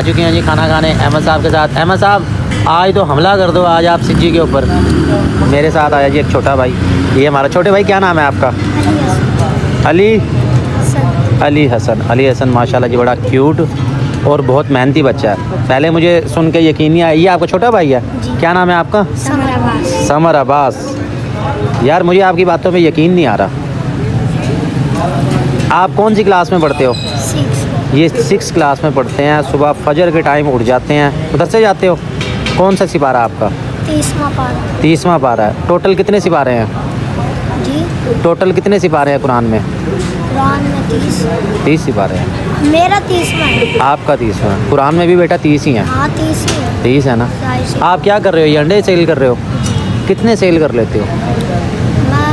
आ चुके हैं जी खाना खाने अहमद साहब के साथ। अहमद साहब आज तो हमला कर दो आज आप सिज्जी के ऊपर। मेरे साथ आया जी एक छोटा भाई, ये हमारा छोटे भाई, क्या नाम है आपका? अली हसन माशाल्लाह जी, बड़ा क्यूट और बहुत मेहनती बच्चा है। पहले मुझे सुन के यकीन नहीं आया, ये आपका छोटा भाई है? क्या नाम है आपका? समर अब्बास। यार मुझे आपकी बातों में यकीन नहीं आ रहा। आप कौन सी क्लास में पढ़ते हो? ये 6 क्लास में पढ़ते हैं। सुबह फजर के टाइम उठ जाते हैं। उधर से जाते हो? कौन सा सिपारा आपका? 30वां पारा है। टोटल कितने सिपारे हैं जी? टोटल कितने सिपारे हैं कुरान में? 30 सिपारे हैं। मेरा 30वां है। आपका 30वां है। कुरान में भी बेटा 30 ही हैं। हाँ 30 ही है। 30 है ना? आप क्या कर रहे हो? ये अंडे सेल कर रहे हो? कितने सेल कर लेते हो? मैं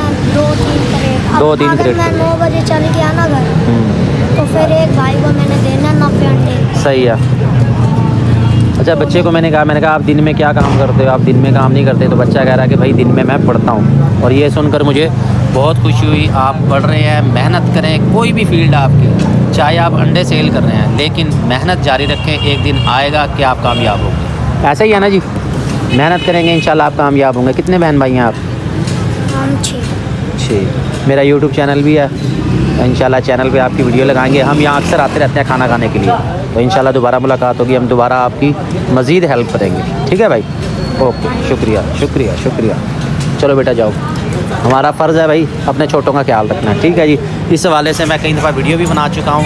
2-3 क्रेट। मैं 9 बजे चल गया ना घर, तो फिर एक भाई को मैंने देना 90 अंडे। सही है। अच्छा, बच्चे को मैंने कहा आप दिन में क्या काम करते हो? आप दिन में काम नहीं करते। तो बच्चा कह रहा है कि भाई दिन में मैं पढ़ता हूँ। और ये सुनकर मुझे बहुत खुशी हुई। आप पढ़ रहे हैं, मेहनत करें, कोई भी फील्ड आपकी, चाहे आप अंडे सेल कर रहे हैं, लेकिन मेहनत जारी रखें। एक दिन आएगा कि आप कामयाब होंगे। ऐसा ही है ना जी? मेहनत करेंगे इंशाल्लाह आप कामयाब होंगे। कितने बहन भाई हैं आप? हम 6। मेरा यूट्यूब चैनल भी है, इंशाल्लाह चैनल पे आपकी वीडियो लगाएंगे। हम यहाँ अक्सर आते रहते हैं खाना खाने के लिए, तो इंशाल्लाह दोबारा मुलाकात होगी। हम दोबारा आपकी मज़ीद हेल्प करेंगे। ठीक है भाई? ओके, शुक्रिया। चलो बेटा जाओ। हमारा फ़र्ज़ है भाई अपने छोटों का ख्याल रखना। ठीक है जी। इस हवाले से मैं कई दफ़ा वीडियो भी बना चुका हूँ।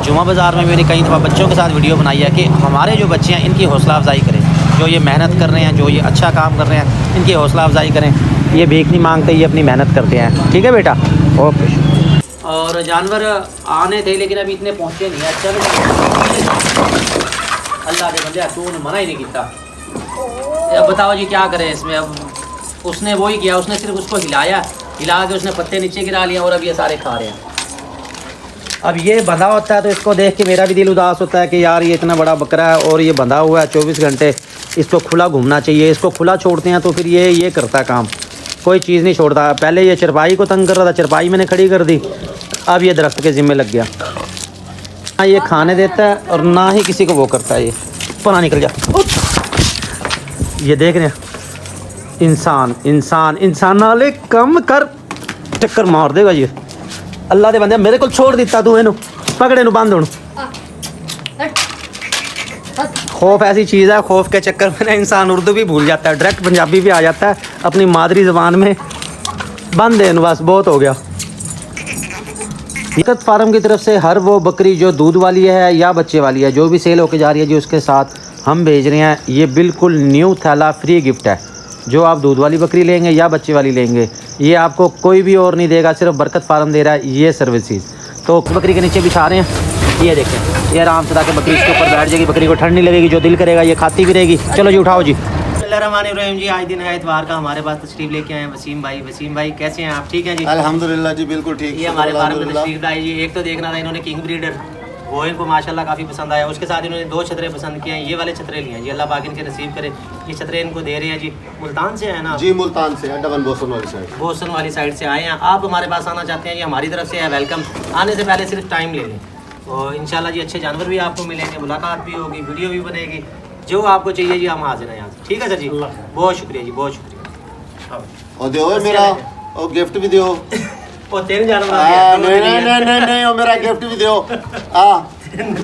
जुमा बाज़ार में मैंने कई दफ़ा बच्चों के साथ वीडियो बनाई है कि हमारे जो बच्चे हैं इनकी हौसला अफजाई करें। जो ये मेहनत कर रहे हैं, जो ये अच्छा काम कर रहे हैं, इनकी हौसला अफजाई करें। ये भीख नहीं मांगते, ये अपनी मेहनत करते हैं। ठीक है बेटा? ओके। और जानवर आने थे लेकिन अभी इतने पहुँचे नहीं है। चल अल्लाह के बंदे, तूने मना ही नहीं किया। अब बताओ जी क्या करें इसमें? अब उसने वही किया, उसने सिर्फ उसको हिला के उसने पत्ते नीचे गिरा लिया और अब ये सारे खा रहे हैं। अब ये बंधा होता है तो इसको देख के मेरा भी दिल उदास होता है कि यार ये इतना बड़ा बकरा है और ये बंधा हुआ है 24 घंटे। इसको खुला घूमना चाहिए। इसको खुला छोड़ते हैं तो फिर ये करता है काम, कोई चीज़ नहीं छोड़ता। पहले ये चरपाई को तंग कर रहा था, चरपाई मैंने खड़ी कर दी, अब ये दरख्त के ज़िम्मे लग गया। ना ये खाने देता है और ना ही किसी को वो करता है। ये पना निकल जा। ये देख रहे हैं, इंसान वाले कम कर, चक्कर मार देगा ये। अल्लाह दे बंदे मेरे को छोड़ दिता तू, इनू पकड़े नू बंद होने। खौफ ऐसी चीज़ है, खौफ के चक्कर में ना इंसान उर्दू भी भूल जाता है, डायरेक्ट पंजाबी भी आ जाता है अपनी मादरी ज़बान में। बंद है बस, बहुत हो गया। हकीकत फार्म की तरफ से हर वो बकरी जो दूध वाली है या बच्चे वाली है, जो भी सेल होके जा रही है जी, उसके साथ हम भेज रहे हैं ये बिल्कुल न्यू थैला फ्री गिफ्ट है। जो आप दूध वाली बकरी लेंगे या बच्चे वाली लेंगे, ये आपको कोई भी और नहीं देगा, सिर्फ बरकत फार्म दे रहा है ये सर्विसेज। तो बकरी के नीचे बिछा रहे हैं, ये देखें, ये आराम से ताकि बकरी इसके ऊपर बैठ जाएगी, बकरी को ठंड नहीं लगेगी, जो दिल करेगा ये खाती भी रहेगी। चलो जी उठाओ जी। रहमान जी, आज दिन है इतवार का, हमारे पास तशरीफ लेके आए हैं वसीम भाई कैसे हैं आप? ठीक हैं जी? अल्हम्दुलिल्लाह जी, बिल्कुल ठीक। ये हमारे फार्म में तशरीफ लाई जी। एक तो देखना था इन्होंने किंग ब्रीडर, वो इनको माशाल्लाह काफ़ी पसंद आया। उसके साथ इन्होंने 2 छतरे पसंद किए हैं। ये वाले छतरे लिए हैं जी, अल्लाह पाक इनके नसीब करे। ये छतरे इनको दे रहे हैं जी। मुल्तान से है ना? जी मुल्तान से, डबल बोसन वाली साइड से आए हैं। आप हमारे पास आना चाहते हैं, ये हमारी तरफ से है वेलकम। आने से पहले सिर्फ टाइम ले लें और इंशाल्लाह जी अच्छे जानवर भी आपको मिलेंगे, मुलाकात भी होगी, वीडियो भी बनेगी, जो आपको चाहिए जी हम हाजिर हैं यहाँ से। ठीक है सर जी, बहुत शुक्रिया जी, बहुत शुक्रिया। और दो मेरा और गिफ्ट भी दियो। और 3 जानवर नहीं, और मेरा गिफ्ट भी दियो।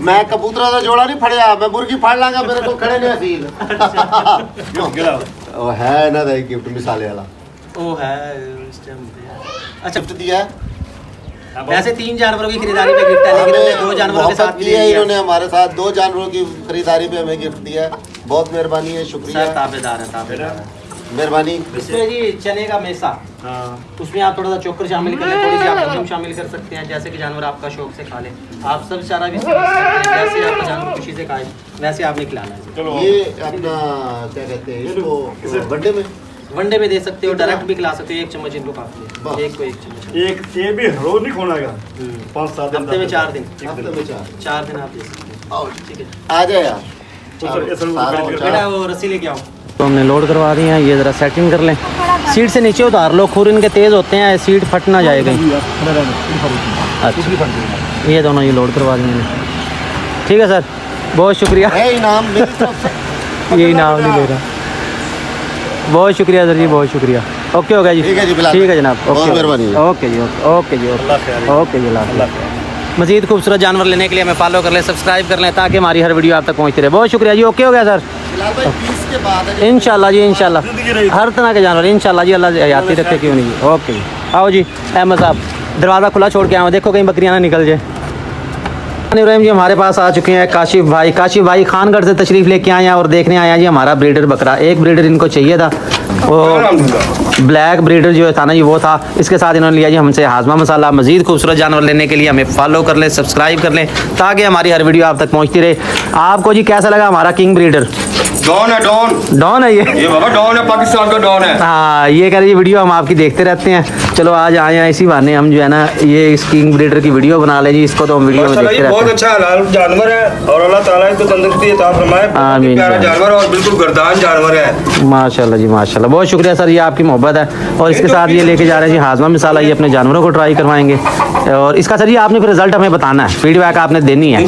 मैं कबूतरा का जोड़ा नहीं फड़िया, मैं मुर्गी फाड़ लांगा, मेरे को खड़े नहीं असील। ओ है ना दा गिफ्ट मिसाले वाला। ओ है अच्छा गिफ्ट दिया है। वैसे 3 जानवरों की खरीदारी पे गिफ्ट है, लेकिन हमने 2 जानवरों के साथ लिया है। इन्होंने हमारे साथ 2 जानवरों की खरीदारी पे हमें गिफ्ट दिया है। बहुत मेहरबानी है, शुक्रिया। ताबेदार है मेहरबानी। इसमें जी चने का मेसा, उसमें आप थोड़ा सा चोकर शामिल कर लें, थोड़ी सी आप हजम शामिल कर सकते हैं, जैसे कि जानवर आपका शौक से खा ले। आप सब चारा भी जैसे आपका जानवर खुशी से खाए वैसे आपने खिलाना है। ये अपना क्या कहते हैं इसको, वनडे में दे सकते हो, डायरेक्ट भी खिला सकते हो। 1 चम्मच इनको काफी है, 1 को 1 चम्मच। एक भी रोज नहीं खोना का, 5-7 दिन, हफ्ते में 4 दिन, हफ्ते में 4 दिन आप दे सकते हो। ठीक है, आ जाए यार। बेटा वो रस्सी लेके आओ। तो हमने लोड करवा दी है, ये ज़रा सेटिंग कर लें। सीट से नीचे उतार लो, खुर इनके तेज़ होते हैं, सीट फट ना जाएगा। अच्छा, ये दोनों ये लोड करवा दिए। ठीक है सर, बहुत शुक्रिया। है इनाम मेरी तरफ से। ये इनाम नहीं ले रहा। बहुत शुक्रिया सर जी, बहुत शुक्रिया। ओके हो गया जी। ठीक है जी, बिलाल। ठीक है जनाब। बहुत ओके मेहरबानी। ओके जी, ओके जी, ओके जी। अल्लाह। मज़ीद खूबसूरत जानवर लेने के लिए हमें फॉलो कर लें, सब्सक्राइब कर लें, ताकि हमारी हर वीडियो आप तक पहुँचती रहे। बहुत शुक्रिया जी। ओके हो गया सर। बिलाल भाई 20 के बाद है। इंशाल्लाह जी, इंशाल्लाह हर तरह के जानवर इंशाल्लाह जी, अल्लाह हयाती रखे, क्यों नहीं जी। ओके जी, आओ जी अहमद साहब, दरवाज़ा खुला छोड़ के आओ, देखो कहीं बकरियाँ ना निकल जाए। इब्राहिम जी हमारे पास आ चुके हैं काशिफ भाई खानगढ़ से तशरीफ़ लेके आए हैं और देखने आए हैं जी हमारा ब्रीडर बकरा। एक ब्रीडर इनको चाहिए था, वो ब्लैक ब्रीडर जो था ना जी, वो था। इसके साथ इन्होंने लिया जी हमसे हाजमा मसाला। मज़ीद खूबसूरत जानवर लेने के लिए हमें फॉलो कर लें, सब्सक्राइब कर लें, ताकि हमारी हर वीडियो आप तक पहुँचती रहे। आपको जी कैसा लगा हमारा किंग ब्रीडर? डॉन है, डॉन है ये बाबा डॉन है, पाकिस्तान का डॉन है। हाँ, ये कह रही वीडियो हम आपकी देखते रहते हैं। चलो आज आए हैं इसी बहाने, हम जो है ना ये इस किंग ब्रीडर की वीडियो बना ले जी। इसको तो हम वीडियो में देखते रहते बहुत हैं। अच्छा हलाल जानवर है और अल्लाह ताला इसको तंदुरुस्ती अता फरमाए। बहुत ही प्यारा जानवर और बिल्कुल गर्दान जानवर है। माशाल्लाह जी, माशाल्लाह। बहुत शुक्रिया सर, ये आपकी मोहब्बत है। और इसके साथ ये लेके जा रहे हैं जी हाजमा मसाला, ये अपने जानवरों को ट्राई करवाएंगे। और इसका सर जी आपने फिर रिजल्ट हमें बताना है, फीडबैक आपने देनी है,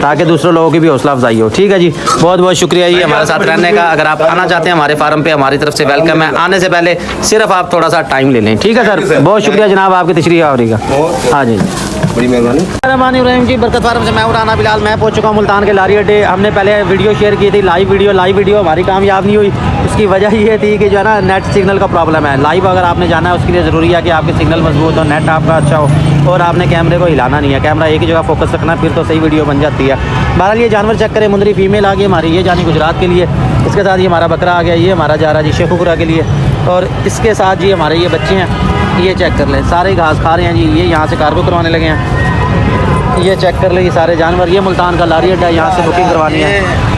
ताकि दूसरों लोगों की भी हौसला अफजाई हो। ठीक है जी, बहुत बहुत शुक्रिया जी हमारे साथ रहने का। अगर आप आना चाहते हैं हमारे फार्म पे, हमारी तरफ से वेलकम है। आने से पहले सिर्फ आप थोड़ा सा टाइम ले लें। ठीक है सर, बहुत शुक्रिया जनाब आपकी तशरीफ आवरी का। हाँ जी, बड़ी मेहरबानी। रहमान इब्राहिम जी, बरकत फार्म से मैं राना बिलाल। मैं पहुंच चुका हूँ मुल्तान के लारी अड्डे। हमने पहले वीडियो शेयर की थी, लाइव वीडियो हमारी कामयाब नहीं हुई। उसकी वजह ये थी कि जो है ना नेट सिग्नल का प्रॉब्लम है। लाइव अगर आपने जाना है उसके लिए ज़रूरी है कि आपके सिग्नल मजबूत हो, नेट आपका अच्छा हो और आपने कैमरे को हिलाना नहीं है। कैमरा एक ही जगह फोकस रखना, फिर तो सही वीडियो बन जाती है। बहरहाल ये जानवर चेक करें, मुंदरी फीमेल आ गई हमारी, ये जानी गुजरात के लिए। इसके साथ ये हमारा बकरा आ गया, ये हमारा जा रहा जी शेखुपुरा के लिए। और इसके साथ जी हमारे ये बच्चे हैं, ये चेक कर लें, सारे घास खा रहे हैं जी। ये यहाँ से कार्गो करवाने लगे हैं। ये चेक कर ले, ये सारे जानवर। ये मुल्तान का लारी अड्डा, यहाँ से बुकिंग करवानी है।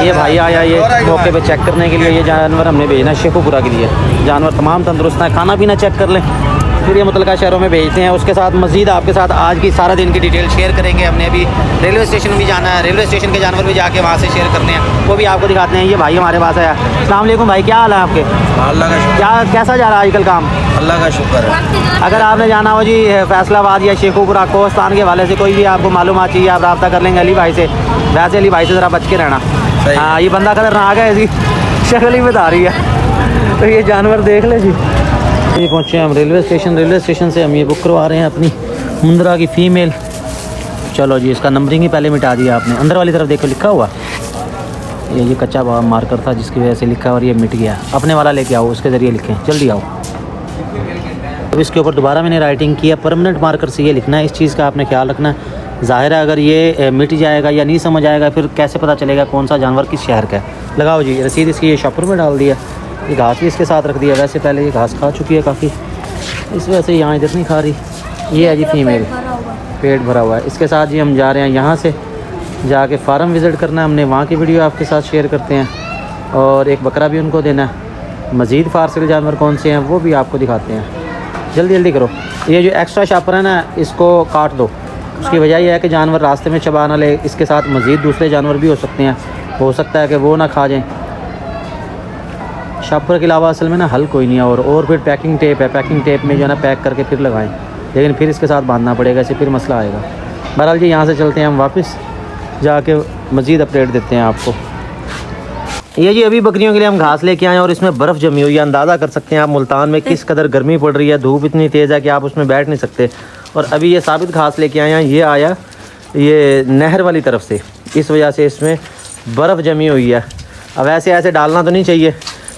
ये भाई आया ये मौके पे चेक करने के लिए। ये जानवर हमने भेजना है शेखुपुरा के लिए। जानवर तमाम तंदुरुस्त हैं, खाना पीना चेक कर लें, फिर ये मुतलका शहरों में भेजते हैं। उसके साथ मज़ीद आपके साथ आज की सारा दिन की डिटेल शेयर करेंगे। हमने अभी रेलवे स्टेशन भी जाना है, रेलवे स्टेशन के जानवर भी जाके वहाँ से शेयर करते हैं, वो भी आपको दिखाते हैं। ये भाई हमारे पास आया। अस्सलाम वालेकुम भाई, क्या हाल है आपके? अल्लाह का शुक्र, क्या कैसा जा रहा है आजकल काम? अल्लाह का शुक्र है। अगर आपने जाना हो जी फैसलाबाद या शेखुपुरा कोस्तान के हवाले से कोई भी आपको मालूमात चाहिए, आप रब्ता कर लेंगे अली भाई से। वैसे अली भाई से ज़रा बच के रहना। हाँ, ये बंदा खतरनाक है, इसकी शक्ल ही बता रही है। तो ये जानवर देख ले जी। ये पहुँचे हम रेलवे स्टेशन से हम ये बुक करवा रहे हैं अपनी मुंद्रा की फ़ीमेल। चलो जी, इसका नंबरिंग ही पहले मिटा दिया आपने। अंदर वाली तरफ देखो लिखा हुआ, ये कच्चा मार्कर था जिसकी वजह से लिखा और ये मिट गया। अपने वाला लेके आओ, उसके ज़रिए लिखें, जल्दी आओ। अब इसके ऊपर दोबारा मैंने राइटिंग किया, परमानेंट मार्कर से ये लिखना है। इस चीज़ का आपने ख्याल रखना है। ज़ाहिर है अगर ये मिट जाएगा या नहीं समझ आएगा, फिर कैसे पता चलेगा कौन सा जानवर किस शहर का है। लगाओ जी रसीद इसकी, ये शॉपर में डाल दिया। ये घास भी इसके साथ रख दिया। वैसे पहले ये घास खा चुकी है काफ़ी, इस वजह से यहाँ इधर नहीं खा रही। ये है जी फीमेल, पेट भरा हुआ है। इसके साथ जी हम जा रहे हैं यहाँ से जाके फार्म विज़िट करना है हमने, वहाँ की वीडियो आपके साथ शेयर करते हैं। और एक बकरा भी उनको देना है। मज़ीद फारसिल जानवर कौन से हैं वो भी आपको दिखाते हैं। जल्दी जल्दी करो। ये जो एक्स्ट्रा शॉपर है ना, इसको काट दो। उसकी वजह यह है कि जानवर रास्ते में चबा ना ले। इसके साथ मज़ीद दूसरे जानवर भी हो सकते हैं, हो सकता है कि वो ना खा जाएं। शॉपर के अलावा असल में ना हल कोई नहीं है। और फिर पैकिंग टेप है, पैकिंग टेप में जो है ना पैक करके फिर लगाएं, लेकिन फिर इसके साथ बांधना पड़ेगा, इससे फिर मसला आएगा। बहरहाल जी यहाँ से चलते हैं हम वापस, जाके मज़ीद अपडेट देते हैं आपको। ये जी अभी बकरियों के लिए हम घास लेके आए हैं और इसमें बर्फ़ जमी हुई है। अंदाज़ा कर सकते हैं आप मुल्तान में किस कदर गर्मी पड़ रही है। धूप इतनी तेज़ है कि आप उसमें बैठ नहीं सकते। और अभी ये साबित घास लेके आए हैं, ये आया ये नहर वाली तरफ से, इस वजह से इसमें बर्फ़ जमी हुई है। अब ऐसे ऐसे डालना तो नहीं चाहिए,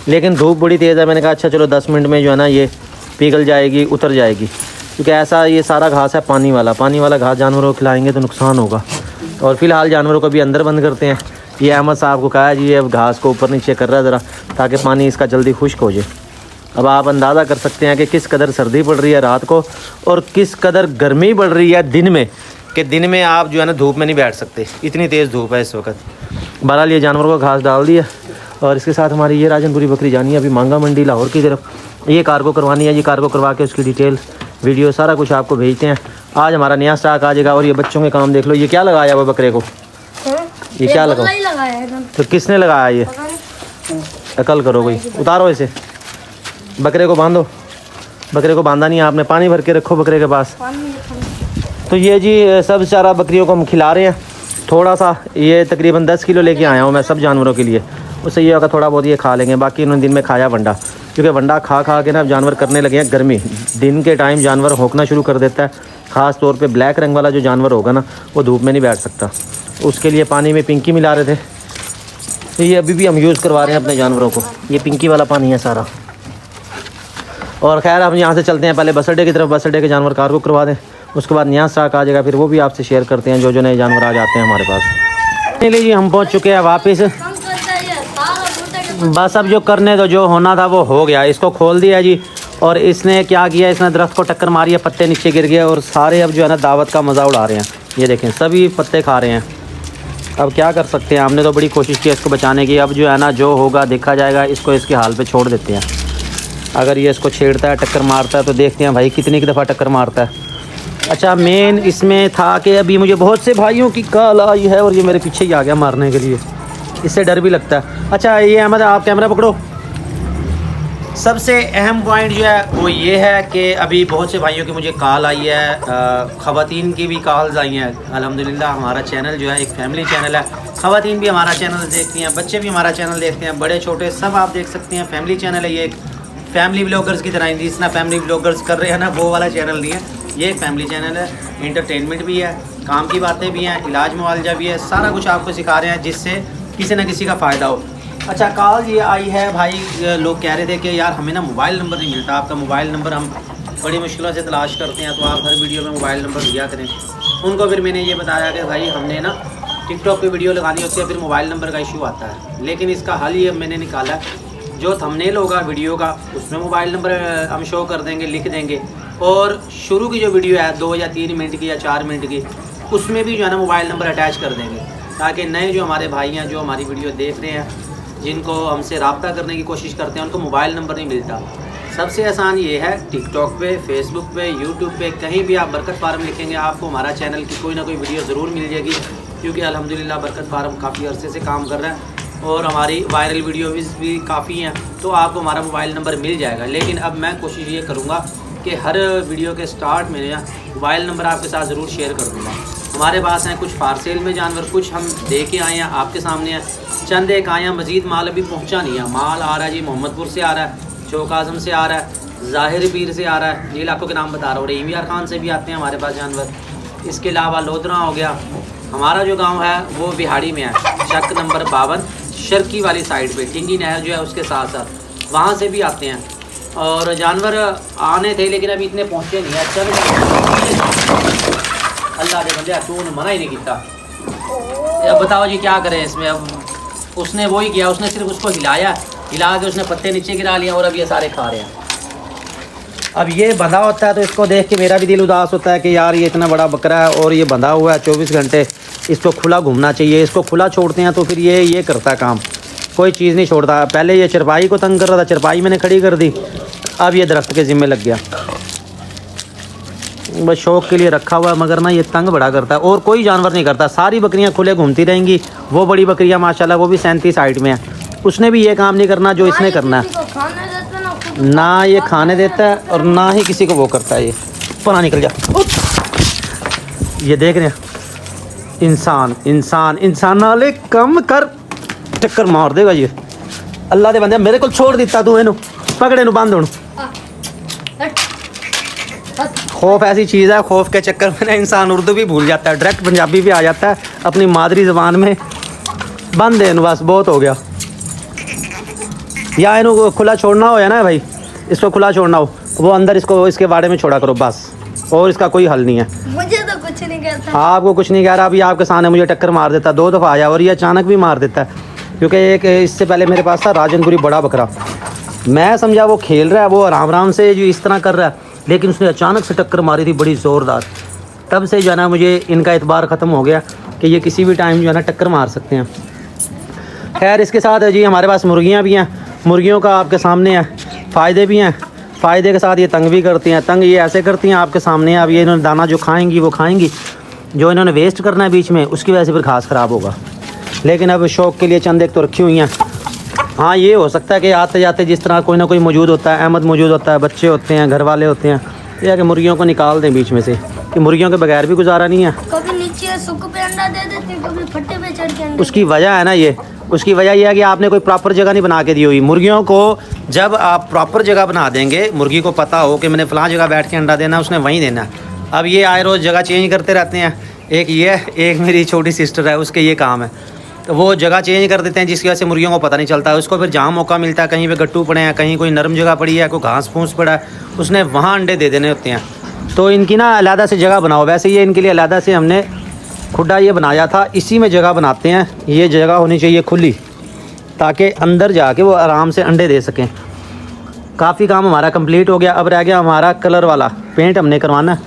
लेकिन धूप बड़ी तेज़ है। मैंने कहा अच्छा चलो 10 मिनट में जो है ना ये पिघल जाएगी, उतर जाएगी, क्योंकि ऐसा ये सारा घास है पानी वाला घास जानवरों को खिलाएंगे तो नुकसान होगा। और फ़िलहाल जानवरों को भी अंदर बंद करते हैं। ये अहमद साहब को कहा जी अब घास को ऊपर नीचे कर रहा है ज़रा, ताकि पानी इसका जल्दी खुश्क हो जाए। अब आप अंदाज़ा कर सकते हैं कि किस कदर सर्दी पड़ रही है रात को और किस कदर गर्मी पड़ रही है दिन में, कि दिन में आप जो है ना धूप में नहीं बैठ सकते, इतनी तेज़ धूप है इस वक्त। बहरहाल ये जानवरों को घास डाल दिया। और इसके साथ हमारी ये राजनपुरी बकरी जानी है अभी मांगा मंडी लाहौर की तरफ। ये कार्गो करवानी है, ये कार्गो करवा के उसकी डिटेल वीडियो सारा कुछ आपको भेजते हैं। आज हमारा नया स्टॉक आ जाएगा। और ये बच्चों के काम देख लो, ये क्या लगाया हुआ बकरे को, ये क्या लगाया तो किसने लगाया ये? अकल करो कोई, उतारो इसे, बकरे को बांधो। बकरे को बांधा नहीं आपने, पानी भर के रखो बकरे के पास। तो ये जी सब चारा बकरियों को हम खिला रहे हैं। थोड़ा सा ये तकरीबन 10 किलो लेके आया हूँ मैं सब जानवरों के लिए। उससे ये होगा थोड़ा बहुत ये खा लेंगे, बाकी इन्होंने दिन में खाया वंडा, क्योंकि वंडा खा खा के ना जानवर करने लगे हैं गर्मी। दिन के टाइम जानवर होकना शुरू कर देता है, ख़ास तौर पे ब्लैक रंग वाला जो जानवर होगा ना वो धूप में नहीं बैठ सकता। उसके लिए पानी में पिंकी मिला रहे थे, तो ये अभी भी हम यूज़ करवा रहे हैं अपने जानवरों को। ये पिंकी वाला पानी है सारा। और खैर हम यहाँ से चलते हैं पहले बस अड्डे की तरफ, बस अड्डे के जानवर कार को करवा दें, उसके बाद नया स्टॉक आ जाएगा, फिर वो भी आपसे शेयर करते हैं जो नए जानवर आ जाते हैं हमारे पास। चलिए जी हम पहुँच चुके हैं वापस। बस अब जो करने तो जो होना था वो हो गया। इसको खोल दिया जी, और इसने क्या किया, इसने दरख्त को टक्कर मारी है, पत्ते नीचे गिर गए और सारे अब जो है ना दावत का मज़ा उड़ा रहे हैं। ये देखें सभी पत्ते खा रहे हैं। अब क्या कर सकते हैं, हमने तो बड़ी कोशिश की इसको बचाने की। अब जो है ना जो होगा देखा जाएगा, इसको इसके हाल पे छोड़ देते हैं। अगर ये इसको छेड़ता है, टक्कर मारता है तो देखते हैं भाई कितनी दफ़ा टक्कर मारता है। अच्छा मेन इसमें था कि अभी मुझे बहुत से भाइयों की कॉल आई है और ये मेरे पीछे ही आ गया मारने के लिए, इससे डर भी लगता है। अच्छा ये अहमद आप कैमरा पकड़ो। सबसे अहम पॉइंट जो है वो ये है कि अभी बहुत से भाइयों की मुझे कॉल आई है, ख़वातीन की भी कॉल्स आई हैं। अल्हम्दुलिल्लाह हमारा चैनल जो है एक फैमिली चैनल है, ख़वातीन भी हमारा चैनल देखती हैं, बच्चे भी हमारा चैनल देखते हैं, बड़े छोटे सब आप देख सकते हैं। फैमिली चैनल है ये, एक फैमिली व्लॉगर्स की तरह। जिस ना फैमिली व्लॉगर्स कर रहे हैं ना वो वाला चैनल नहीं है, ये एक फैमिली चैनल है। इंटरटेनमेंट भी है, काम की बातें भी हैं, इलाज मुआवजा भी है, सारा कुछ आपको सिखा रहे हैं जिससे किसी न किसी का फ़ायदा हो। अच्छा कॉल ये आई है भाई, लोग कह रहे थे कि यार हमें ना मोबाइल नंबर नहीं मिलता, आपका मोबाइल नंबर हम बड़ी मुश्किलों से तलाश करते हैं, तो आप हर वीडियो में मोबाइल नंबर दिया करें। उनको फिर मैंने ये बताया कि भाई हमने ना टिकटॉक पे वीडियो लगानी होती है, फिर मोबाइल नंबर का इशू आता है। लेकिन इसका हल ये मैंने निकाला, जो थंबनेल होगा वीडियो का उसमें मोबाइल नंबर हम शो कर देंगे, लिख देंगे। और शुरू की जो वीडियो है 2 या 3 मिनट की या 4 मिनट की, उसमें भी जो है ना मोबाइल नंबर अटैच कर देंगे, ताकि नए जो हमारे भाई हैं जो हमारी वीडियो देख रहे हैं, जिनको हमसे रब्ता करने की कोशिश करते हैं, उनको मोबाइल नंबर नहीं मिलता। सबसे आसान ये है, टिकटॉक पे, फेसबुक पे, यूट्यूब पे कहीं भी आप बरकत फार्म लिखेंगे आपको हमारा चैनल की कोई ना कोई वीडियो ज़रूर मिल जाएगी, क्योंकि अल्हम्दुलिल्लाह बरकत फार्म काफ़ी अरसे से काम कर रहा है और हमारी वायरल वीडियो भी काफ़ी हैं, तो आपको हमारा मोबाइल नंबर मिल जाएगा। लेकिन अब मैं कोशिश ये करूँगा कि हर वीडियो के स्टार्ट में ना मोबाइल नंबर आपके साथ ज़रूर शेयर कर दूँगा। हमारे पास हैं कुछ फारसेल में जानवर, कुछ हम दे के आए हैं आपके सामने हैं, चंद एक आए हैं, मज़ीद माल अभी पहुंचा नहीं है। माल आ रहा है जी, मोहम्मदपुर से आ रहा है, चौक आज़म से आ रहा है, ज़ाहिर पीर से आ रहा है, ये इलाकों के नाम बता रहा हूँ, रहीम यार खान से भी आते हैं हमारे पास जानवर। इसके अलावा लोधरा हो गया, हमारा जो गांव है वो बिहाड़ी में है, शक नंबर 52 शर्की वाली साइड पे, टिंगी नहर जो है उसके साथ साथ, वहाँ से भी आते हैं। और जानवर आने थे लेकिन अभी इतने पहुँचे नहीं है। चल अल्लाह के बंदे तूने मना ही नहीं किया। अब बताओ जी क्या करें इसमें। अब उसने वही किया, उसने सिर्फ उसको हिला के उसने पत्ते नीचे गिरा लिया और अब ये सारे खा रहे हैं। अब ये बंधा होता है तो इसको देख के मेरा भी दिल उदास होता है कि यार ये इतना बड़ा बकरा है और ये बंधा हुआ है 24 घंटे, इसको खुला घूमना चाहिए। इसको खुला छोड़ते हैं तो फिर ये करता है काम, कोई चीज़ नहीं छोड़ता। पहले ये चरपाई को तंग कर रहा था, चरपाई मैंने खड़ी कर दी, अब ये दरख्त के ज़िम्मे लग गया। बस शौक़ के लिए रखा हुआ है, मगर ना ये तंग बड़ा करता है और कोई जानवर नहीं करता। सारी बकरियां खुले घूमती रहेंगी। वो बड़ी बकरियां माशाल्लाह वो भी 37 हाइट में है, उसने भी ये काम नहीं करना जो इसने करना है। ना ये खाने देता है और ना ही किसी को वो करता है। ये पना निकल जा। ये देख रहे हैं इंसान नाले कम कर, चक्कर मार देगा ये। अल्लाह दे बंदे मेरे को छोड़ दिता तू, इनू पकड़े नू बंद होने। खौफ ऐसी चीज़ है, खौफ के चक्कर में ना इंसान उर्दू भी भूल जाता है, डायरेक्ट पंजाबी भी आ जाता है अपनी मादरी ज़बान में। बंद है बस, बहुत हो गया। या इनको खुला छोड़ना हो या ना भाई, इसको खुला छोड़ना हो, वो अंदर इसको इसके बारे में छोड़ा करो बस, और इसका कोई हल नहीं है। मुझे तो कुछ नहीं कहता। आपको कुछ नहीं कह रहा, अभी आपके सामने मुझे टक्कर मार देता, 2 दफ़ा आया और ये अचानक भी मार देता है। क्योंकि एक इससे पहले मेरे पास था राजनपुरी बड़ा बकरा, मैं समझा वो खेल रहा है, वो आराम से जो इस तरह कर रहा है, लेकिन उसने अचानक से टक्कर मारी थी बड़ी ज़ोरदार। तब से जो है ना मुझे इनका एतबार ख़त्म हो गया कि ये किसी भी टाइम जो है ना टक्कर मार सकते हैं। खैर इसके साथ है जी हमारे पास मुर्गियाँ भी हैं, मुर्गियों का आपके सामने है, फ़ायदे भी हैं। फ़ायदे के साथ ये तंग भी करती हैं, तंग ये ऐसे करती हैं आपके सामने। अब ये इन्होंने दाना जो खाएंगी वो खाएंगी, जो इन्होंने वेस्ट करना है बीच में उसकी वजह से फिर घास ख़राब होगा। लेकिन अब शौक़ के लिए चंद एक तो रखी हुई हैं। हाँ ये हो सकता है कि आते जाते जिस तरह कोई ना कोई मौजूद होता है, अहमद मौजूद होता है, बच्चे होते हैं, घर वाले होते हैं, या कि मुर्गियों को निकाल दें बीच में से, कि मुर्गियों के बगैर भी गुजारा नहीं है। कभी नीचे अच्छी है, सुख पे अंडा दे देती है, कभी फट्टे पे चढ़ के अंडा। उसकी वजह है ना ये, उसकी वजह यह है कि आपने कोई प्रॉपर जगह नहीं बना के दी हुई। मुर्गियों को जब आप प्रॉपर जगह बना देंगे, मुर्गी को पता हो कि मैंने फलां जगह बैठ के अंडा देना है, उसने वहीं देना है। अब ये आए रोज़ जगह चेंज करते रहते हैं, एक ये, एक मेरी छोटी सिस्टर है, उसके ये काम है, तो वो जगह चेंज कर देते हैं, जिसकी वजह से मुर्गियों को पता नहीं चलता है। उसको फिर जहाँ मौका मिलता है, कहीं पे गट्टू पड़े हैं, कहीं कोई नरम जगह पड़ी है, कोई घास फूस पड़ा है, उसने वहाँ अंडे दे देने होते हैं। तो इनकी ना अलहदा से जगह बनाओ। वैसे ये इनके लिए अलहदा से हमने खुड्डा ये बनाया था, इसी में जगह बनाते हैं। ये जगह होनी चाहिए खुली, ताकि अंदर जाके वो आराम से अंडे दे सकें। काफ़ी काम हमारा कंप्लीट हो गया। अब रह गया हमारा कलर वाला पेंट हमने करवाना है,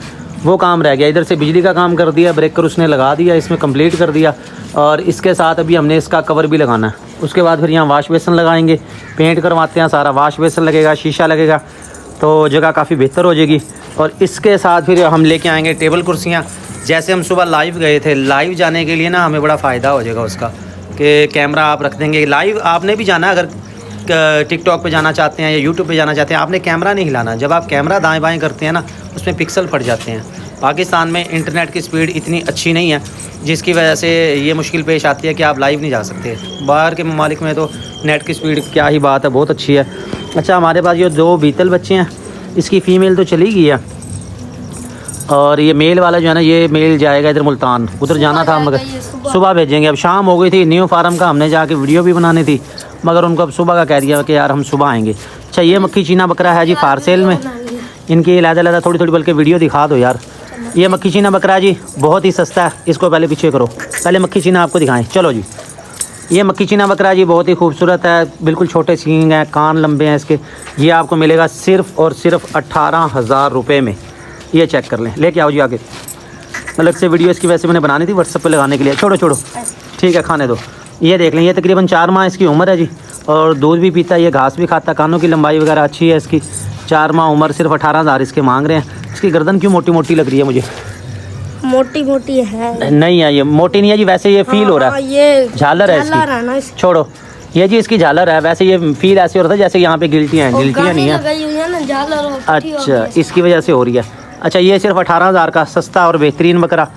वो काम रह गया। इधर से बिजली का काम कर दिया, ब्रेकर उसने लगा दिया, इसमें कंप्लीट कर दिया, और इसके साथ अभी हमने इसका कवर भी लगाना है। उसके बाद फिर यहाँ वाश बेसन लगाएंगे, पेंट करवाते हैं सारा, वाश बेसन लगेगा, शीशा लगेगा, तो जगह काफ़ी बेहतर हो जाएगी। और इसके साथ फिर हम लेके आएंगे टेबल कुर्सियाँ। जैसे हम सुबह लाइव गए थे, लाइव जाने के लिए ना हमें बड़ा फ़ायदा हो जाएगा उसका, कि कैमरा आप रख देंगे लाइव। आपने भी जाना, अगर टिकटॉक पे जाना चाहते हैं या यूट्यूब पे जाना चाहते हैं, आपने कैमरा नहीं हिलाना। जब आप कैमरा दाएं बाएं करते हैं ना, उसमें पिक्सल फट जाते हैं। पाकिस्तान में इंटरनेट की स्पीड इतनी अच्छी नहीं है, जिसकी वजह से ये मुश्किल पेश आती है कि आप लाइव नहीं जा सकते। बाहर के ममालिक में तो नेट की स्पीड क्या ही बात है, बहुत अच्छी है। अच्छा, हमारे पास ये 2 बीतल बच्चे हैं, इसकी फ़ीमेल तो चली गई है, और ये मेल वाला जो है ना, ये मेल जाएगा इधर मुल्तान, उधर जाना था, मगर सुबह भेजेंगे। अब शाम हो गई थी, न्यू फार्म का हमने जाके वीडियो भी बनानी थी, मगर उनको अब सुबह का कह दिया कि यार हम सुबह आएंगे। अच्छा, ये मक्खी चीना बकरा है जी फार सेल में, इनकी अलग-अलग थोड़ी बल्कि वीडियो दिखा दो यार। ये मक्खी चीना बकरा जी बहुत ही सस्ता है, इसको पहले पीछे करो, पहले मक्खी चीना आपको दिखाएं। चलो जी, ये मक्खी चीना बकरा जी बहुत ही खूबसूरत है, बिल्कुल छोटे सींग हैं, कान लंबे हैं इसके। ये आपको मिलेगा सिर्फ़ और सिर्फ 18,000 रुपये में। ये चेक कर लें, लेके आओ जी आगे। अलग से वीडियो इसकी वैसे मैंने बनानी थी व्हाट्सएप पे लगाने के लिए। छोड़ो ठीक है, खाने दो। ये देख लें, ये तकरीबन 4 माह इसकी उम्र है जी, और दूध भी पीता है, ये घास भी खाता, कानों की लंबाई वगैरह अच्छी है इसकी। 4 माह उम्र, सिर्फ 18,000 इसके मांग रहे हैं। इसकी गर्दन क्यों मोटी मोटी लग रही है मुझे? मोटी मोटी है नहीं है, ये मोटी नहीं है जी, वैसे ये फील हो रहा है, ये झालर है इसकी। छोड़ो, ये जी इसकी झालर है, वैसे ये फील ऐसे हो रहा था जैसे यहाँ पे गिल्टियाँ हैं, गिल्टियाँ नहीं है। अच्छा, इसकी वजह से हो रही है। अच्छा, ये सिर्फ 18,000 का सस्ता और बेहतरीन बकरा।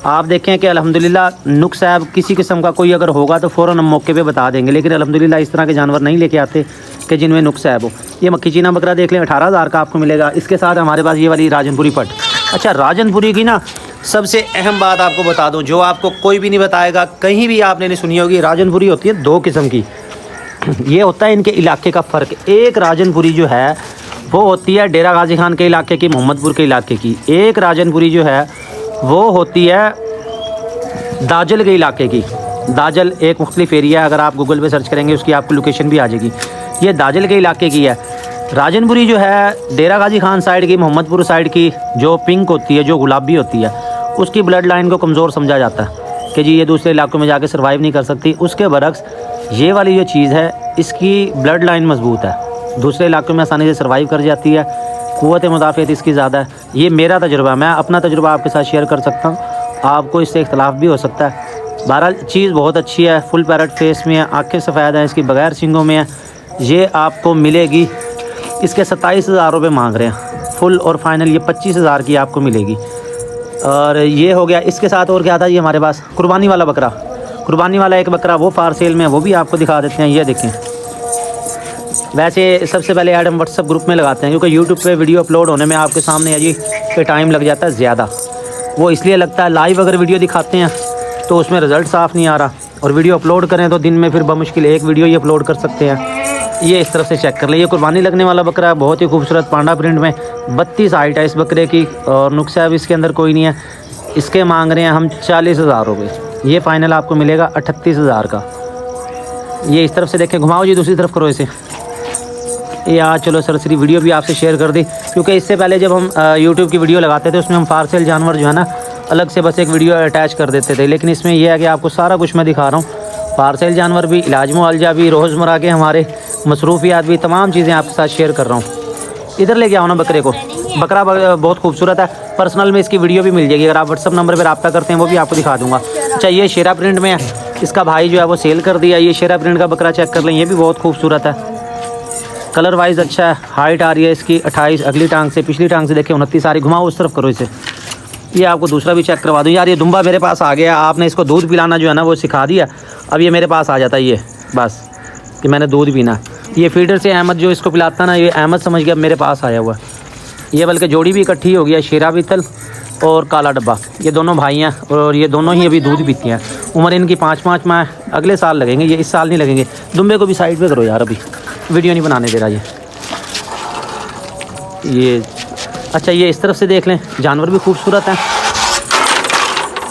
आप देखें कि अल्हम्दुलिल्लाह नुक्स है, किसी किस्म का कोई अगर होगा तो फ़ौरन हम मौके पे बता देंगे, लेकिन अल्हम्दुलिल्लाह इस तरह के जानवर नहीं लेके आते कि जिनमें नुक्स है वो। ये मक्खी चीना बकरा देख लें, 18,000 का आपको मिलेगा। इसके साथ हमारे पास ये वाली राजनपुरी पट। अच्छा, राजनपुरी की ना सबसे अहम बात आपको बता दूँ, जो आपको कोई भी नहीं बताएगा, कहीं भी आपने नहीं सुनी होगी। राजनपुरी होती है 2 किस्म की। ये होता है इनके इलाके का फ़र्क। एक राजनपुरी जो है वो होती है डेरा गाजी खान के इलाके की, मोहम्मदपुर के इलाके की। एक राजनपुरी जो है वो होती है दाजल के इलाके की। दाजल एक मुख्तलिफ एरिया है, अगर आप गूगल पे सर्च करेंगे उसकी आपको लोकेशन भी आ जाएगी। ये दाजल के इलाके की है। राजनपुरी जो है डेरा गाजी खान साइड की, मोहम्मदपुर साइड की, जो पिंक होती है, जो गुलाबी होती है, उसकी ब्लड लाइन को कमज़ोर समझा जाता है कि जी ये दूसरे इलाकों में जाके सर्वाइव नहीं कर सकती। उसके बरक्स ये वाली जो चीज़ है, इसकी ब्लड लाइन मजबूत है, दूसरे इलाकों में आसानी से सर्वाइव कर जाती है, क़ुव्वत मुदाफ़ियत इसकी ज़्यादा है। ये मेरा तजुर्बा, मैं अपना तजुर्बा आपके साथ शेयर कर सकता हूँ, आपको इससे इख्तलाफ भी हो सकता है। बहरहाल चीज़ बहुत अच्छी है, फुल पैरट फेस में है, आँखें सफ़ेद हैं इसकी, बगैर सींगों में है। ये आपको मिलेगी, इसके 27,000 रुपये मांग रहे हैं फुल, और फाइनल ये 25,000 की आपको मिलेगी। और ये हो गया। इसके साथ और क्या था जी हमारे पास? कुर्बानी वाला बकरा। कुर्बानी वाला एक बकरा वो फार सेल में, वो भी आपको दिखा देते हैं। ये देखें, वैसे सबसे पहले ऐड हम व्हाट्सअप ग्रुप में लगाते हैं, क्योंकि यूट्यूब पे वीडियो अपलोड होने में आपके सामने है जी पे टाइम लग जाता है ज़्यादा। वो इसलिए लगता है, लाइव अगर वीडियो दिखाते हैं तो उसमें रिज़ल्ट साफ़ नहीं आ रहा, और वीडियो अपलोड करें तो दिन में फिर बमुश्किल एक वीडियो ही अपलोड कर सकते हैं। ये इस तरफ से चेक कर ले। ये कुर्बानी लगने वाला बकरा है, बहुत ही खूबसूरत पांडा प्रिंट में, 32 हाइट है इस बकरे की, और नुक्सा भी इसके अंदर कोई नहीं है। इसके मांग रहे हैं हम 40,000 रुपये। ये फ़ाइनल आपको मिलेगा 38,000 का। ये इस तरफ से देखें, घुमाओ जी, दूसरी तरफ करो इसे। यार चलो सरसरी वीडियो भी आपसे शेयर कर दी, क्योंकि इससे पहले जब हम यूट्यूब की वीडियो लगाते थे उसमें हम फार सेल जानवर जो है ना अलग से बस एक वीडियो अटैच कर देते थे, लेकिन इसमें यह है कि आपको सारा कुछ मैं दिखा रहा हूँ। फार सेल जानवर भी, इलाज मुआवजा भी, रोज़मर्रा के हमारे मसरूफियात भी, तमाम चीज़ें आपके साथ शेयर कर रहा हूँ। इधर लेके आओ ना बकरे को। बकरा बहुत खूबसूरत है, पर्सनल में इसकी वीडियो भी मिल जाएगी, अगर आप व्हाट्सअप नंबर पर रब्ता करते हैं वो भी आपको दिखा दूँगा। अच्छा, ये शेरा प्रिंट में है, इसका भाई जो है वो सेल कर दिया। ये शेरा प्रिंट का बकरा चेक कर लें, ये भी बहुत खूबसूरत है, कलर वाइज अच्छा है। हाइट आ रही है इसकी 28, अगली टांग से, पिछली टांग से देखिए 29 आ रही। घुमाओ उस तरफ करो इसे। ये आपको दूसरा भी चेक करवा दूँ यार। ये दुम्बा मेरे पास आ गया, आपने इसको दूध पिलाना जो है ना वो सिखा दिया, अब ये मेरे पास आ जाता है ये बस कि मैंने दूध पीना। ये फीडर से अहमद जो इसको पिलाता ना, ये अहमद समझ गया मेरे पास आया हुआ। ये बल्कि जोड़ी भी इकट्ठी हो गया, शेरा बीतल और काला डब्बा, ये दोनों भाई हैं और ये दोनों ही अभी दूध पीती हैं। उम्र इनकी 5-5 माह, अगले साल लगेंगे, ये इस साल नहीं लगेंगे। दुम्बे को भी साइड पे करो यार, अभी वीडियो नहीं बनाने दे रहा ये। अच्छा ये इस तरफ से देख लें, जानवर भी खूबसूरत हैं।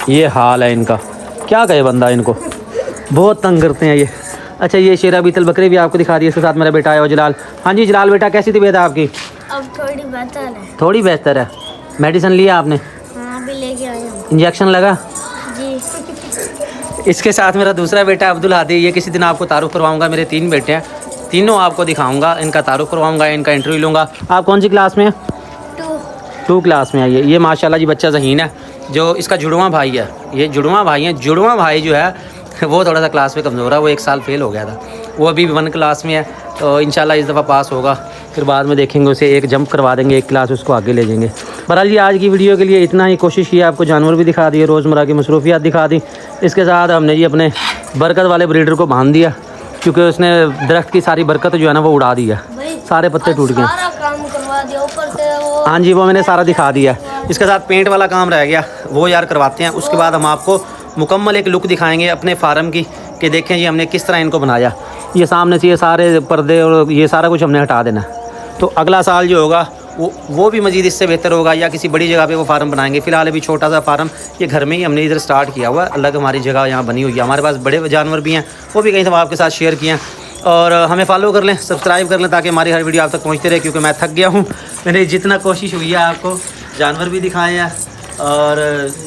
ये हाल है इनका, क्या कहे बंदा, इनको बहुत तंग करते हैं ये। अच्छा ये शेरा बीतल बकरे भी आपको दिखा दिए, इसके साथ मेरा बेटा है और जलाल। हाँ जी जलाल बेटा, कैसी तबीयत है आपकी? अब थोड़ी बेहतर है। थोड़ी बेहतर है। मेडिसिन लिया आपने? हाँ अभी लेके आया हूँ। इंजेक्शन लगा? जी। इसके साथ मेरा दूसरा बेटा अब्दुल हादी, ये किसी दिन आपको तारुफ करवाऊंगा। मेरे 3 बेटे हैं, तीनों आपको दिखाऊंगा, इनका तारुफ करवाऊंगा, इनका इंटरव्यू लूँगा। आप कौन सी क्लास में हैं? 2 क्लास में आइए। ये माशाल्लाह जी बच्चा ज़हीन है, जो इसका जुड़वां भाई है। ये जुड़वां भाई हैं। जुड़वां भाई जो है वो थोड़ा सा क्लास में कमज़ोर है, वो 1 साल फेल हो गया था, वो अभी 1 क्लास में है। तो इंशाल्लाह इस दफ़ा पास होगा, फिर बाद में देखेंगे उसे एक जंप करवा देंगे, 1 क्लास उसको आगे ले जाएंगे। बहरहाल जी आज की वीडियो के लिए इतना ही। कोशिश की आपको जानवर भी दिखा दिए, रोज़मर्रा की मसरूफियात दिखा दी। इसके साथ हमने जी अपने बरकत वाले ब्रीडर को बांध दिया, क्योंकि उसने दरख्त की सारी बरकत जो है ना वो उड़ा दी है, सारे पत्ते टूट गए। सारा काम करवा दिया ऊपर से वो। हाँ जी वो मैंने सारा दिखा दिया। इसके साथ पेंट वाला काम रह गया, वो यार करवाते हैं। उसके बाद हम आपको मुकम्मल एक लुक दिखाएंगे अपने फार्म की, कि देखें जी हमने किस तरह इनको बनाया। ये सामने से ये सारे पर्दे और ये सारा कुछ हमने हटा देना, तो अगला साल जो होगा वो भी मज़ीद इससे बेहतर होगा, या किसी बड़ी जगह पे वो फार्म बनाएंगे। फ़िलहाल अभी छोटा सा फार्म ये घर में ही हमने इधर स्टार्ट किया हुआ, अलग हमारी जगह यहाँ बनी हुई है। हमारे पास बड़े जानवर भी हैं, वो भी कहीं तो आपके साथ शेयर किए हैं। और हमें फॉलो कर लें, सब्सक्राइब कर लें, ताकि हमारी हर वीडियो आप तक पहुँचते रहे, क्योंकि मैं थक गया हूँ। मैंने जितना कोशिश हुई है आपको जानवर भी दिखाए हैं और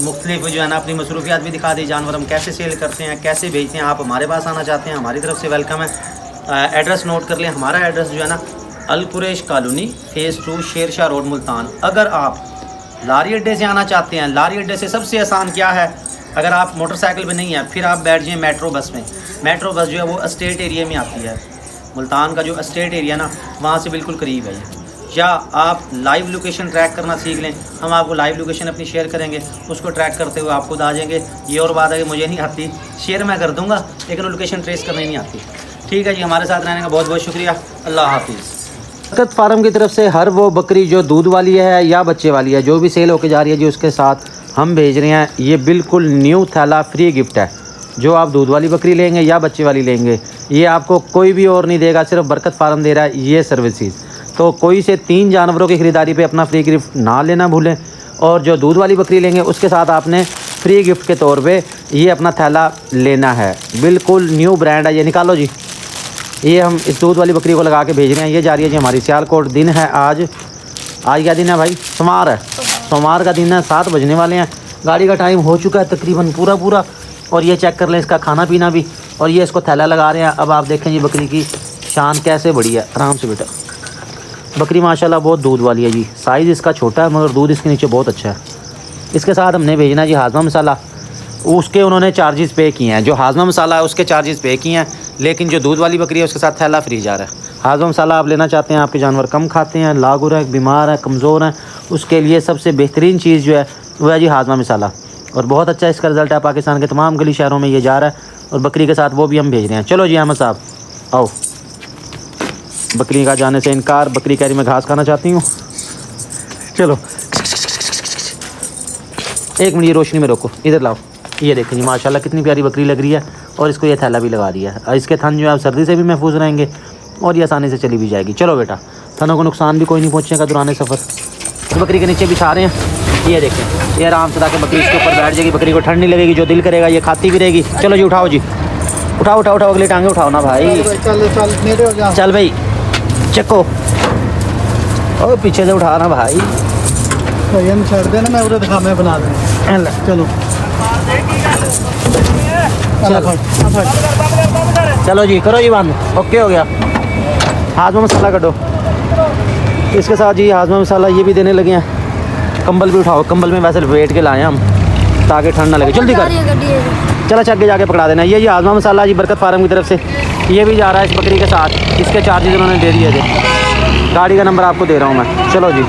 मुख्तलिफ जो है ना अपनी मसरूफियात भी दिखा दी। जानवर हम कैसे सेल करते हैं, कैसे बेचते हैं। आप हमारे पास आना चाहते हैं, हमारी तरफ से वेलकम है। एड्रेस नोट कर लें, हमारा एड्रेस जो है ना अल Quraish colony phase 2 Sher Shah road Multan. अगर आप लारी अड्डे से आना चाहते हैं, लारी अड्डे से सबसे आसान क्या है, अगर आप मोटरसाइकिल पे नहीं है फिर आप बैठ जाएँ मेट्रो बस में। मेट्रो बस जो है वो एस्टेट एरिया में आती है, मुल्तान का जो एस्टेट एरिया ना वहाँ से बिल्कुल करीब है। या आप लाइव लोकेशन ट्रैक करना सीख लें, हम आपको लाइव लोकेशन अपनी शेयर करेंगे, उसको ट्रैक करते हुए आप खुद आ जाएंगे। ये और बात है कि मुझे नहीं आती, शेयर मैं कर दूंगा लेकिन लोकेशन ट्रेस करनी नहीं आती। ठीक है जी, हमारे साथ रहने का बहुत बहुत शुक्रिया। अल्लाह हाफिज़। बरकत फार्म की तरफ से हर वो बकरी जो दूध वाली है या बच्चे वाली है, जो भी सेल होकर जा रही है जी, उसके साथ हम भेज रहे हैं ये बिल्कुल न्यू थैला फ्री गिफ्ट है। जो आप दूध वाली बकरी लेंगे या बच्चे वाली लेंगे, ये आपको कोई भी और नहीं देगा, सिर्फ बरकत फार्म दे रहा है ये सर्विसेज। तो कोई से 3 जानवरों की ख़रीदारी पे अपना फ्री गिफ्ट ना लेना भूलें। और जो दूध वाली बकरी लेंगे उसके साथ आपने फ्री गिफ्ट के तौर पे ये अपना थैला लेना है। बिल्कुल न्यू ब्रांड है ये। निकालो जी, ये हम इस दूध वाली बकरी को लगा के भेज रहे हैं। ये जा रही है जी हमारी सियालकोट। दिन है आज क्या दिन है भाई? सोमवार है। सोमवार का दिन है, 7 बजने वाले हैं। गाड़ी का टाइम हो चुका है तकरीबन पूरा। और ये चेक कर लें इसका खाना पीना भी, और ये इसको थैला लगा रहे हैं। अब आप देखें जी बकरी की शान कैसे बड़ी है। आराम से बेटा, बकरी माशाल्लाह बहुत दूध वाली है जी। साइज़ इसका छोटा है मगर दूध इसके नीचे बहुत अच्छा है। इसके साथ हमने भेजना है जी हाजमा मसाला, उसके उन्होंने चार्जेस पे किए हैं। जो हाजमा मसाला है उसके चार्जेस पे किए हैं, लेकिन जो दूध वाली बकरी है उसके साथ थैला फ्री जा रहा है। हाजमा मसाला आप लेना चाहते हैं, आपके जानवर कम खाते हैं, लागुर है, बीमार है, कमज़ोर हैं, उसके लिए सबसे बेहतरीन चीज़ जो है वो है जी हाजमा मसाला। और बहुत अच्छा इसका रिज़ल्ट है। पाकिस्तान के तमाम गली शहरों में ये जा रहा है, और बकरी के साथ वो भी हम भेज रहे हैं। चलो जी अहमद साहब आओ। बकरी का जाने से इनकार, बकरी कह रही मैं घास खाना चाहती हूँ। चलो 1 मिनट, ये रोशनी में रोको, इधर लाओ। ये देखें जी माशाल्लाह कितनी प्यारी बकरी लग रही है, और इसको ये थैला भी लगा दिया है। इसके थन जो है सर्दी से भी महफूज रहेंगे और ये आसानी से चली भी जाएगी। चलो बेटा, थनों को नुकसान भी कोई नहीं पहुँचेगा दौरान सफ़र। तो बकरी के नीचे बिछा रहे हैं, ये देखें, ये आराम से ताकि बकरी इसके ऊपर बैठ जाएगी, बकरी को ठंड नहीं लगेगी, जो दिल करेगा ये खाती भी रहेगी। चलो जी उठाओ जी, उठाओ अगली टांगे उठाओ ना भाई। चल भाई चक्को, और पीछे से उठा ना भाई। छोड़ देना, मैं उधर दिखा, मैं बना दूँ। चलो चलो जी, करो जी बंद, ओके हो गया। हाजमा मसाला कटो इसके साथ जी, हाजमा मसाला ये भी देने लगे हैं। कंबल भी उठाओ, कंबल में वैसे वेट के लाए हम ताकि ठंड ना लगे। जल्दी कर, चलो आगे जाके पकड़ा देना। ये जी हाजमा मसाला जी बरकत फार्म की तरफ से ये भी जा रहा है इस बकरी के साथ। इसके चार्जेस उन्होंने दे दिए थे। गाड़ी का नंबर आपको दे रहा हूँ मैं। चलो जी।